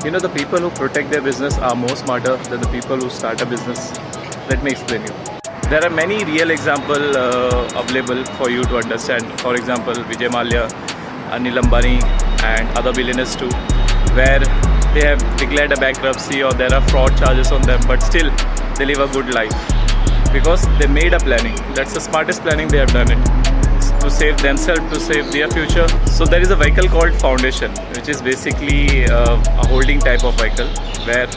You know, the people who protect their business are more smarter than the people who start a business. Let me explain you. There are many real examples available for you to understand. For example, Vijay Mallya, Anil Ambani, and other billionaires too, where they have declared a bankruptcy or there are fraud charges on them, but still they live a good life because they made a planning. That's the smartest planning they have done it to save themselves, to save their future. So there is a vehicle called foundation, which is basically a holding type of vehicle where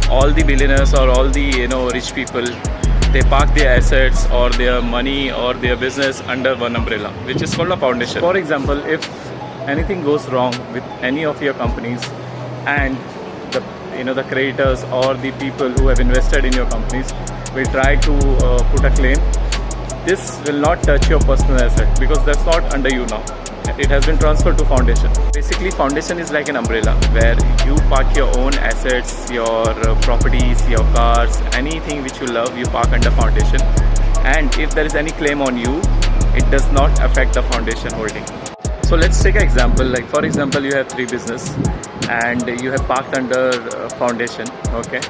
all the billionaires or all the rich people, they park their assets or their money or their business under one umbrella, which is called a foundation. For example, if anything goes wrong with any of your companies and the creditors or the people who have invested in your companies will try to put a claim, this will not touch your personal asset because that's not under you now. It has been transferred to foundation. Basically, foundation is like an umbrella where you park your own assets, your properties, your cars, anything which you love, you park under foundation. And if there is any claim on you, it does not affect the foundation holding. So let's take an example. Like for example, you have 3 business and you have parked under foundation, okay?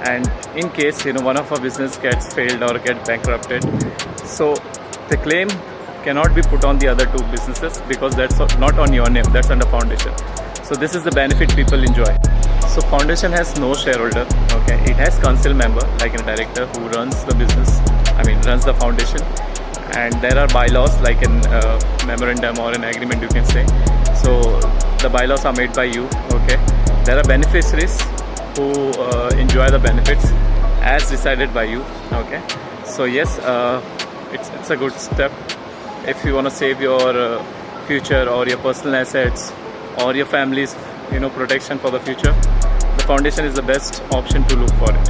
And in case one of our business gets failed or get bankrupted, so the claim cannot be put on the other 2 businesses because that's not on your name, that's under foundation. So this is the benefit people enjoy. So foundation has no shareholder, okay? It has council member like a director who runs the business, runs the foundation, and there are bylaws like an memorandum or an agreement you can say. So the bylaws are made by you, okay? There are beneficiaries who enjoy the benefits as decided by you, okay? So yes, it's a good step if you want to save your future or your personal assets or your family's protection for the future. The foundation is the best option to look for it.